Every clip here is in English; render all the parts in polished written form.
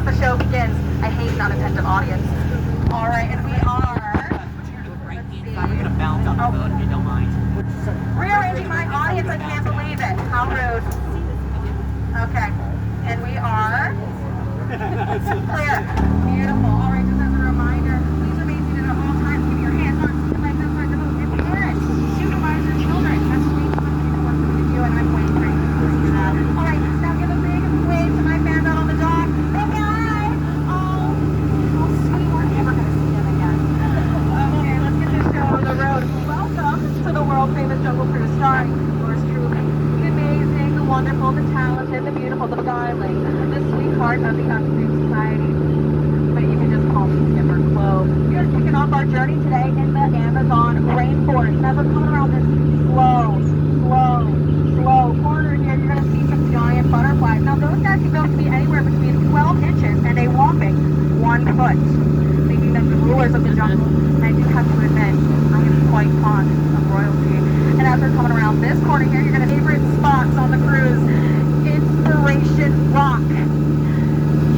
once the show begins. I hate an unattentive audience. All right, and we are. We're gonna bounce on the boat if you don't mind. Rearranging my audience, I can't believe it. How rude. Okay, and we are clear. Beautiful. All right, just as a reminder, please remain seated at all times. Keep your hands on seat legs outside the boat. If parents, supervise your children. That's me. Working with you, and I'm waiting for you to do that. All right, now give a big wave to my fans out on the dock. Big guy. Oh, how sweet. We're never gonna see him again. Okay, let's get this show on the road. Welcome to the world famous Jungle Cruise, starring yours truly, the amazing, the wonderful, the talented, the beautiful, the beguiling, the sweetheart of the Upstream Society. But you can just call me Skipper Chloe. We are kicking off our journey today in the Amazon rainforest. And as we're coming around this slow corner here, you're going to see some giant butterflies. Now those guys can go to be anywhere between 12 inches and a whopping 1 foot, making them the rulers of the jungle. And I do have to admit, I am quite fond of royalty. And as we're coming around this corner here, you're going to favorite spots on the cruise. Inspiration Rock.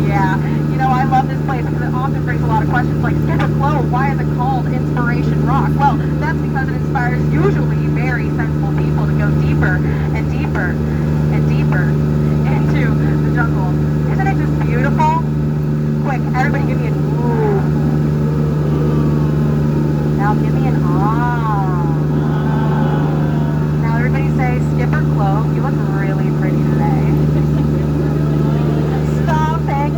Yeah, you know, I love this place because it often brings a lot of questions like, Skipper Chloe, why is it called Inspiration Rock? Well, that's because it inspires usually very sensible people to go deeper and deeper and deeper into the jungle. Isn't it just beautiful? Quick, everybody give me an ooh. Now give me an ah. Now everybody say, Skipper Chloe, you look really pretty today. Stop, thank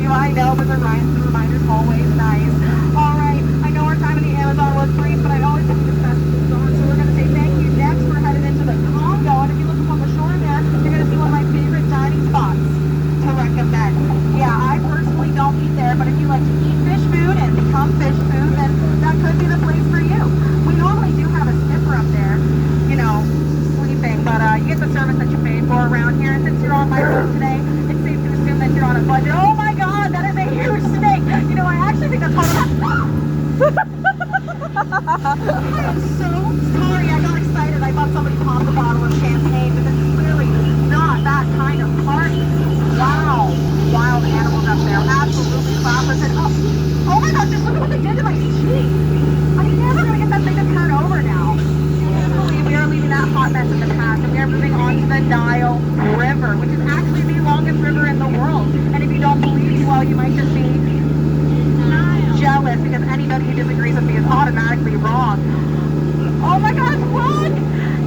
you, I know, but the reminder's always nice. All right, I know our time in the Amazon was brief, but I always think this best is on, so we're going to say thank you. Next, we're headed into the Congo, and if you look up on the shore there, you're going to see one of my favorite dining spots to recommend. Yeah, I personally don't eat there, but if you like to eat fish food and become fish food, then that could be the place for you. We normally do have a skipper up there, you know, sleeping, but you get the service that you paid for around here, and since you're on my boat today, it's safe to assume that you're on a budget. Oh my god, that is a huge snake! You know, I actually think that's part of I am so sorry, I got excited. I thought somebody popped a bottle of champagne, but this is clearly not that kind of party. Wow, wild animals up there, absolutely fabulous. And oh my gosh, just look at what they did to my cheek. I'm never going to get that thing to turn over now. We are leaving that hot mess in the past, and we are moving on to the Nile River, which is actually the longest river in the world. And if you don't believe me, well, you might just be jealous because anybody who disagrees with me is automatically wrong. Oh my gosh, look!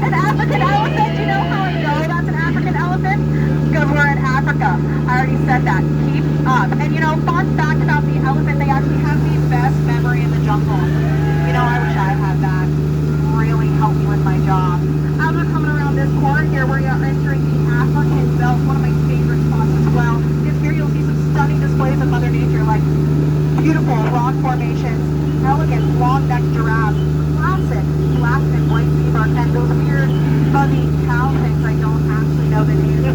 An African elephant! Do you know how I know that's an African elephant? Because we're in Africa. I already said that. Keep up. And you know, fun fact about the elephant, they actually have the best memory in the jungle. You know, I wish I had that. Really help me with my job. As we're coming around this corner here, we are entering the African Belt, one of my favorite spots as well. Because here you'll see some stunning displays of Mother Nature, like beautiful rock formations, elegant long-necked giraffes, classic black and white zebra, and those weird fuzzy cow things I don't actually know the names of.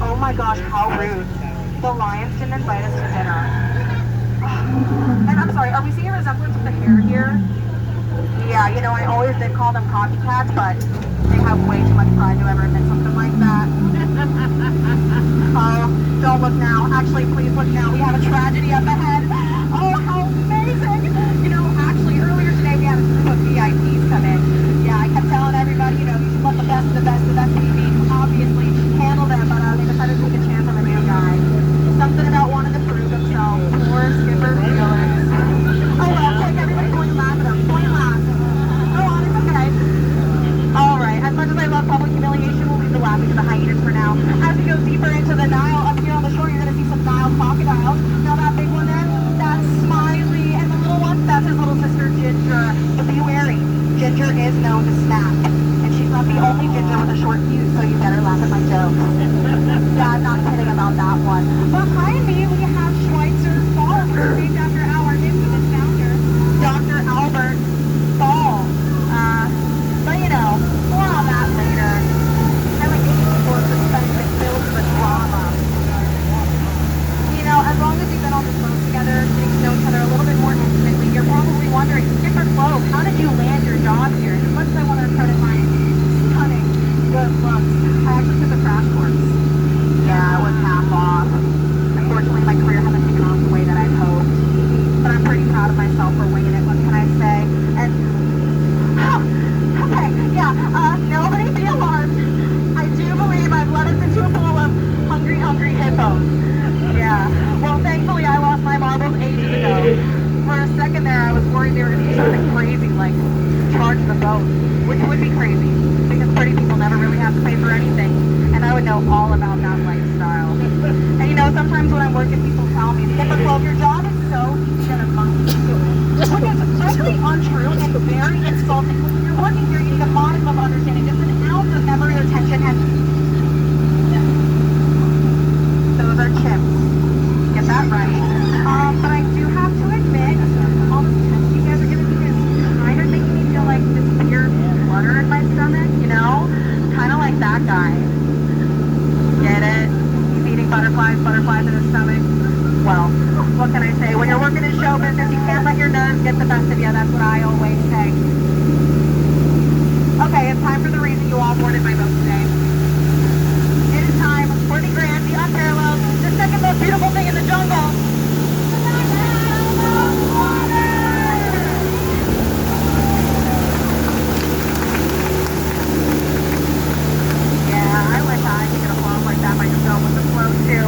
Oh my gosh, how rude. The lions didn't invite us to dinner. And I'm sorry, are we seeing a resemblance with the hair here? Yeah, you know, I always did call them copycats, but they have way too much pride to ever admit something like that. Oh, don't look now. Actually, please look now. We have a tragedy up ahead. Oh, how amazing! You know, actually, earlier today we had a group of VIPs come in. Yeah, I kept telling everybody, you know, you should let the best of the best TV obviously handle them, but they decided to take a chance on the new guy. Something about wanting to prove himself. Poor Skipper Felix. Oh well, quick, everybody point and laugh at him. Point and laugh. Go on, it's okay. Alright, as much as I love public humiliation, we'll leave the laughing to the hyenas for now. As we go deeper into the Nile, up here on the shore, you're going to see some Nile crocodiles. Now that big one there, that's Smiley, and the little one, that's his little sister Ginger. But be wary, Ginger is known to snap. And she's not the only Ginger with a short fuse, so you better laugh at my jokes. Yeah, I'm not kidding about that one. Behind me, we have Schweitzer Falls, which is named after our infamous founder, Dr. Albert Ball. But you know, more on that later. I like aiming for suspense that fills the drama. You know, as long as you've been on this boat together, getting to know each other a little bit more intimately, you're probably wondering, Skipper Chloe, how did you land your job here? And as much as I want to credit my stunning good looks, I actually took a crash course. Yeah, it was half off. know all about that lifestyle. And you know, sometimes when I'm working, people tell me, typical, your job is so easy and a monkey do it. Which is totally untrue and very insulting. Because when you're working here, you need a modicum of understanding. Just an ounce of memory retention and those are chips. Get that right. But I do have to admit, all this tests you guys are giving me is kind of making me feel like this weird flutter in my stomach, you know? Kind of like that guy. Get it? He's eating butterflies in his stomach. Well, what can I say? When you're working in show business, you can't let your nerves get the best of you. That's what I always say. Okay, it's time for the reason you all boarded my boat today. It is time for the Grand, the Unparalleled, the second most beautiful thing in the jungle. Yeah, I wish I could get along like that by yourself with the flow too.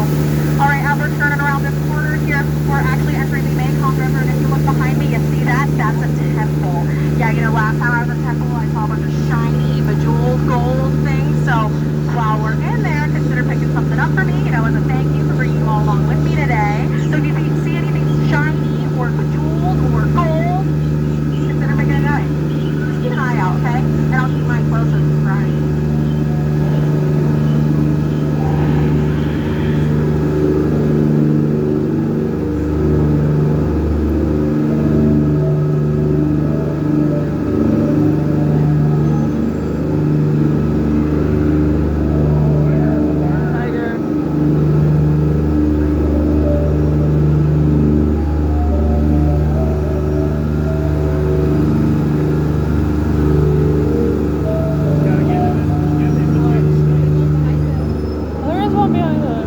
Alright, as we're turning around this corner here, we're actually entering the Mekong River, and if you look behind me, you see that? That's a temple. Yeah, you know, last time I was at the temple, I saw a bunch of shiny, bejeweled gold things, so while we're in there, consider picking something up for me, you know, as a thank you for bringing you all along with me today. So if you see anything shiny, or bejeweled, or gold, consider picking it up. Just keep an eye out, okay? And I'll keep mine close as it's right. There is one behind us.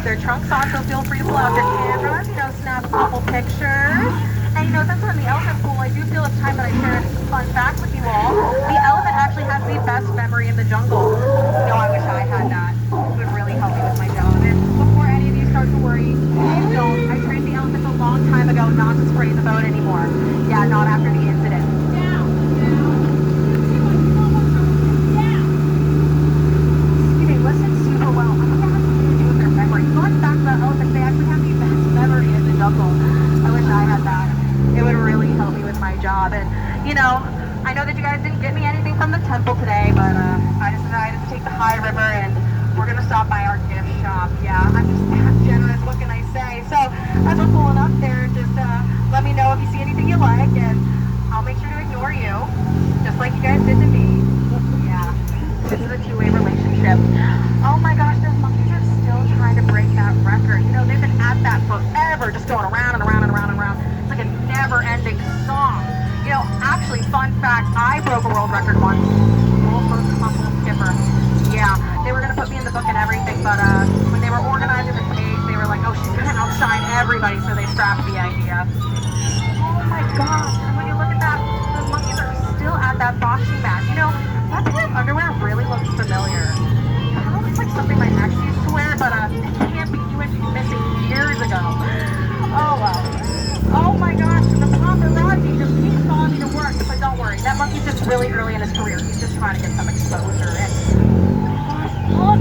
Their trunks on, so feel free to pull out your cameras, you know, snap a couple pictures. And you know, since we're in the elephant pool, I do feel it's time that I share a fun fact with you all. The elephant actually has the best memory in the jungle. You know, I wish I had that. It would really help me with my job. And before any of you start to worry, please don't. I trained the elephants a long time ago not to spray the boat anymore. Yeah, not after the incident. Excuse me, listen super well. I wonder how to do with their memory. Going back to the elephants, they actually have the best memory in the jungle. I wish I had that. It would really help me with my job. And, you know, I know that you guys didn't get me anything from the temple today, but I just decided to take the high river and we're going to stop by our gift shop. Yeah, I'm just that generous. What can I say? So, as we're pulling up there, just let me know if you see anything you like and I'll make sure to ignore you, just like you guys did to me. Yeah, this is a two-way relationship. Oh my gosh, those monkeys are still trying to break that record. You know, they've been at that forever, just going around and around and around and around. It's like a never-ending song. You know, actually, fun fact, I broke a world record once. World's most humble skipper. Yeah, they were going to put me in the book and everything, but when they were organizing the stage, they were like, oh, she's going to outshine everybody, so they scrapped the idea. Oh my gosh, and when you look at that, the monkeys are still at that boxing match. You know, that pair of underwear really looks familiar. It kind of looks like something my ex used to wear, but it can't be. You went missing years ago. Oh well. Oh my gosh, the paparazzi just keeps calling me to work, but don't worry, that monkey's just really early in his career. He's just trying to get some exposure. And look,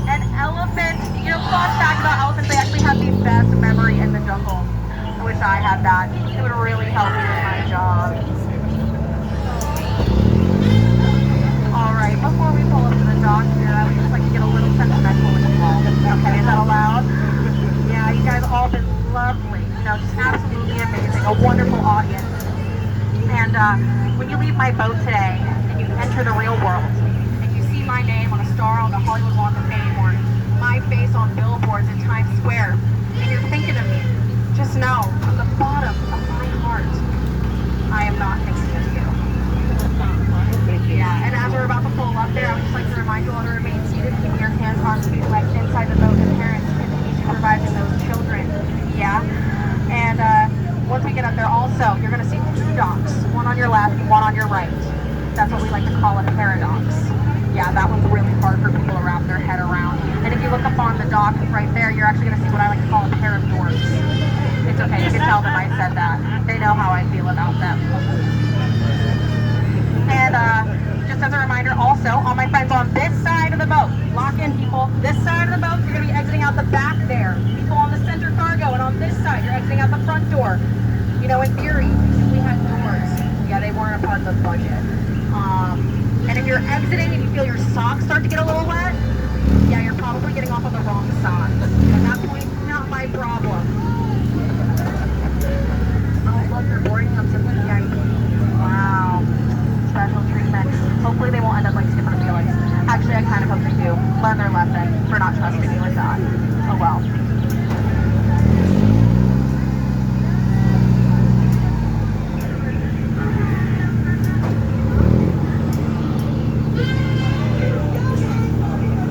an elephant. You know, fun fact about elephants, they actually have the best memory in the jungle. I wish I had that. It would really help me with my job. Alright, before we pull up to the dock here, I would just like to get a little sentimental with you all. Okay, is that allowed? Yeah, you guys have all been lovely. You know, just absolutely amazing. A wonderful audience. And when you leave my boat today and you enter the real world and you see my name on a star on the Hollywood Walk of Fame or my face on billboards in Times Square and you're thinking of me, just know from the bottom of my heart, I am not thinking of you. Yeah, and as we're about to pull up there, I would just like to remind you all to remain seated, keeping your hands, arms, feet, legs inside the boat, and parents continue supervising those children. Yeah, and once we get up there, also you're gonna see 2 docks, one on your left, one on your right. That's what we like to call a paradox. Yeah, that one's really hard for people to wrap their head around. And if you look up on the dock right there, you're actually gonna see what I like to call a pair of doors. It's okay, you can tell them I said that. They know how I feel about them. And just as a reminder also, all my friends on this side of the boat, lock in people, this side of the boat, you're going to be exiting out the back there. People on the center cargo, and on this side, you're exiting out the front door. You know, in theory, we had doors. Yeah, they weren't a part of the budget. And if you're exiting and you feel your socks start to get a little wet, yeah, you're probably getting off on the wrong side. At that point, not my problem. Oh, look, they're boarding up some VIPs. Wow. Special treatment. Hopefully they won't end up like Skipper Felix. Actually, I kind of hope they do. Learn their lesson for not trusting me like that. Oh well.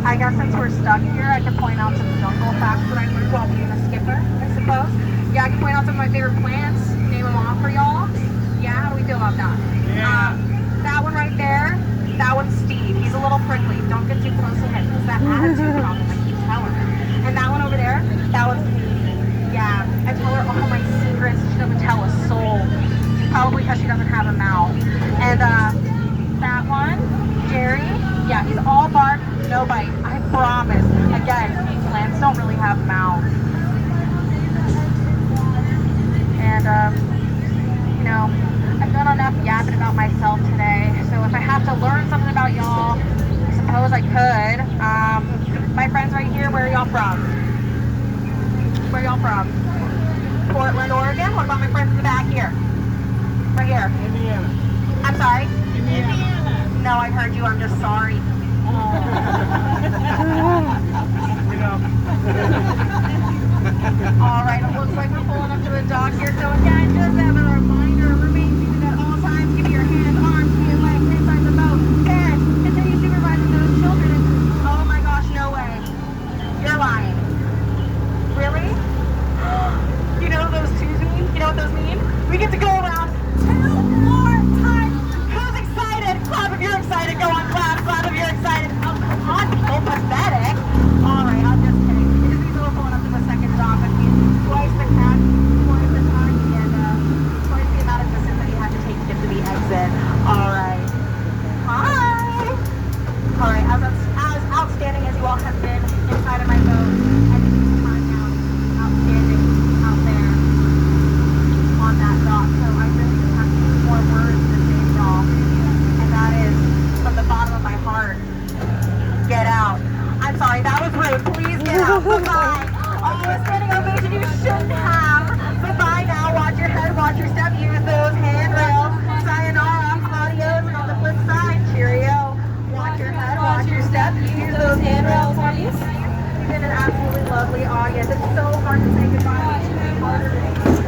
I guess since we're stuck here, I can point out some jungle facts that I learned while being a skipper, I suppose. Yeah, I can point out some of my favorite plants, name them off for y'all. Yeah, how do we feel about that? Yeah. That one right there, that one's Steve. He's a little prickly. Don't get too close to him. It's that attitude problem I keep telling him. And that one over there, that one's me. Yeah, I tell her all my secrets. She doesn't tell a soul. Probably because she doesn't have a mouth. And that one, Jerry, yeah, he's all bark, no bite. I promise. Again, plants don't really have mouths. And, you know, I've done enough yapping about myself today, so if I have to learn something about y'all, I suppose I could. My friends right here, where are y'all from? Where are y'all from? Portland, Oregon? What about my friends in the back here? Right here. Indiana. I'm sorry? Indiana. No, I heard you. I'm just sorry. You know. All right, it looks like we're pulling up to the dock here, so again, just as a reminder, remain seated at all times, keep your hands, arms, feet, and legs inside the boat. Parents, continue supervising those children. Oh my gosh, no way. You're lying. Really? You know what those twos mean? You know what those mean? We get to go around 2 more times. Who's excited? Clap if you're excited. Go on, clap. Clap if you're excited. Oh, come on, people. Pathetic. All right, I'm just kidding. It just means we're pulling up to the second dock, which means twice the cat, twice the time, and twice the amount of distance that you have to take to get to the exit. All right. Hi. All right, as outstanding as you all have been inside of my boat, I think it's time now. Outstanding out there on that dock. So I really just have 2 more words to say to y'all, and that is from the bottom of my heart. Get out. I'm sorry, that was rude. Please get out. Bye-bye. Oh, standing ovation you shouldn't have. Bye-bye now. Watch your head, watch your step. Use those handrails. Sayonara. Adios. And on the flip side, cheerio. Watch your head, watch your step. Use those handrails, please. You've been an absolutely lovely audience. It's so hard to say goodbye. It's harder to